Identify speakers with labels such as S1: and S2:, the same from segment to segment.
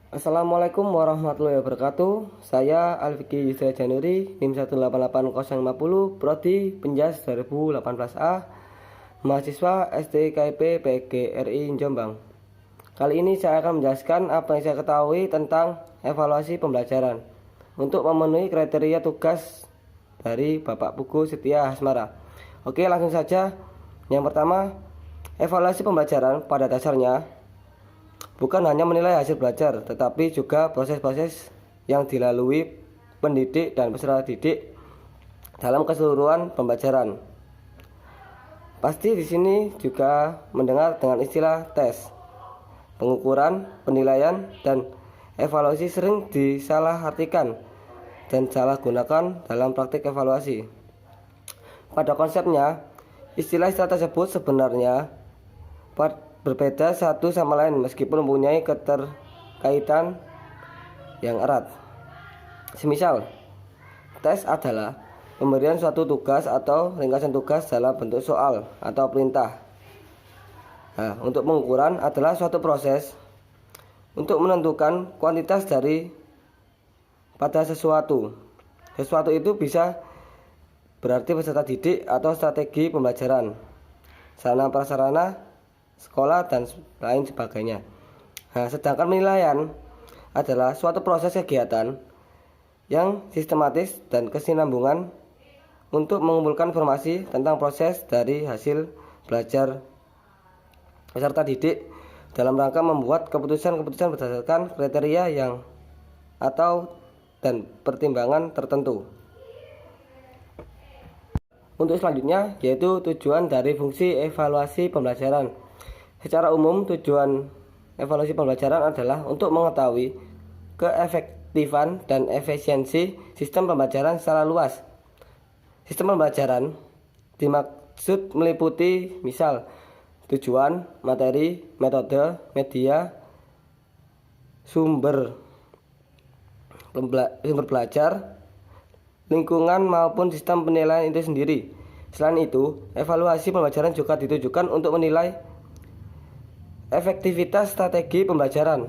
S1: Assalamualaikum warahmatullahi wabarakatuh. Saya Alfiki Yusra Januri, NIM 1880050, Prodi Penjas 2018A, mahasiswa STKIP PGRI Jombang. Kali ini saya akan menjelaskan apa yang saya ketahui tentang evaluasi pembelajaran untuk memenuhi kriteria tugas dari Bapak Pugu Setia Hasmara. Oke, langsung saja. Yang pertama, evaluasi pembelajaran pada dasarnya bukan hanya menilai hasil belajar, tetapi juga proses-proses yang dilalui pendidik dan peserta didik dalam keseluruhan pembelajaran. Pasti di sini juga mendengar dengan istilah tes. Pengukuran, penilaian, dan evaluasi sering disalahartikan dan salah gunakan dalam praktik evaluasi. Pada konsepnya, istilah-istilah tersebut sebenarnya berbeda satu sama lain meskipun mempunyai keterkaitan yang erat. Semisal, tes adalah pemberian suatu tugas atau ringkasan tugas dalam bentuk soal atau perintah. Nah, untuk pengukuran adalah suatu proses untuk menentukan kuantitas dari pada sesuatu. Sesuatu itu bisa berarti peserta didik atau strategi pembelajaran, sarana prasarana sekolah, dan lain sebagainya. Nah, sedangkan penilaian adalah suatu proses kegiatan yang sistematis dan kesinambungan untuk mengumpulkan informasi tentang proses dari hasil belajar peserta didik dalam rangka membuat keputusan-keputusan berdasarkan kriteria yang atau dan pertimbangan tertentu. Untuk selanjutnya yaitu tujuan dari fungsi evaluasi pembelajaran. Secara umum tujuan evaluasi pembelajaran adalah untuk mengetahui keefektifan dan efisiensi sistem pembelajaran secara luas. Sistem pembelajaran dimaksud meliputi misal tujuan, materi, metode, media, sumber belajar, lingkungan maupun sistem penilaian itu sendiri. Selain itu, evaluasi pembelajaran juga ditujukan untuk menilai efektivitas strategi pembelajaran,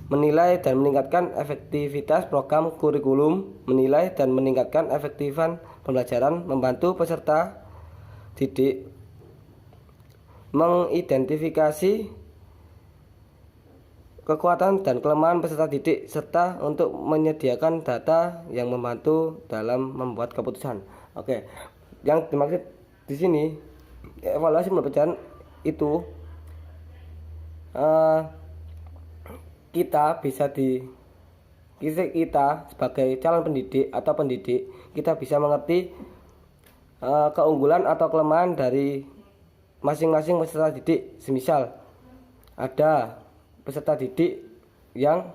S1: menilai dan meningkatkan efektivitas program kurikulum, menilai dan meningkatkan efektifan pembelajaran, membantu peserta didik mengidentifikasi kekuatan dan kelemahan peserta didik, serta untuk menyediakan data yang membantu dalam membuat keputusan. Oke, yang dimaksud di sini evaluasi pembelajaran itu kita sebagai calon pendidik atau pendidik, kita bisa mengerti keunggulan atau kelemahan dari masing-masing peserta didik. Semisal ada peserta didik yang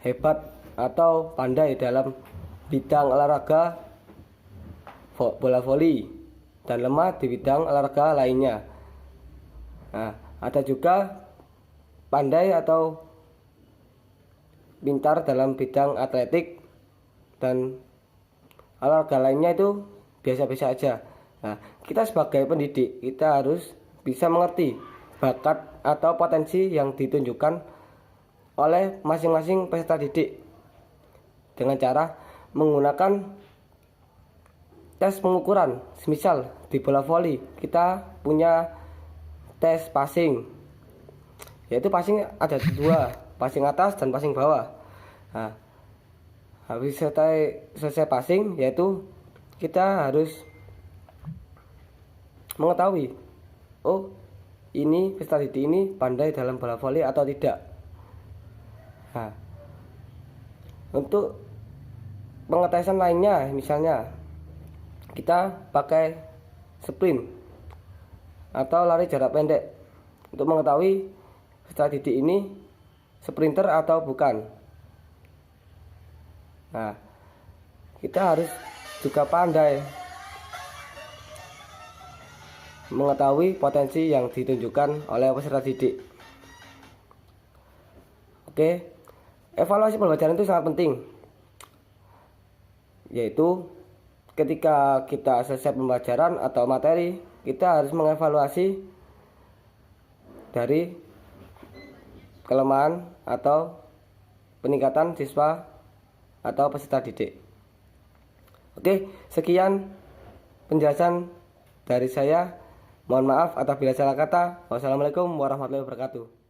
S1: hebat atau pandai dalam bidang olahraga bola voli dan lemah di bidang olahraga lainnya. Nah, ada juga pandai atau pintar dalam bidang atletik dan olahraga lainnya itu biasa-biasa aja. Nah, kita sebagai pendidik kita harus bisa mengerti bakat atau potensi yang ditunjukkan oleh masing-masing peserta didik dengan cara menggunakan tes pengukuran. Semisal di bola voli kita punya tes passing, yaitu passing ada dua, passing atas dan passing bawah. Nah, habis selesai passing, yaitu kita harus mengetahui, oh ini peserta didik ini pandai dalam bola voli atau tidak. Nah, untuk pengetesan lainnya, misalnya kita pakai sprint atau lari jarak pendek untuk mengetahui peserta didik ini sprinter atau bukan. Nah, kita harus juga pandai mengetahui potensi yang ditunjukkan oleh peserta didik. Oke, evaluasi pembelajaran itu sangat penting, yaitu ketika kita selesai pembelajaran atau materi, kita harus mengevaluasi dari kelemahan atau peningkatan siswa atau peserta didik. Oke, sekian penjelasan dari saya. Mohon maaf apabila salah kata. Wassalamualaikum warahmatullahi wabarakatuh.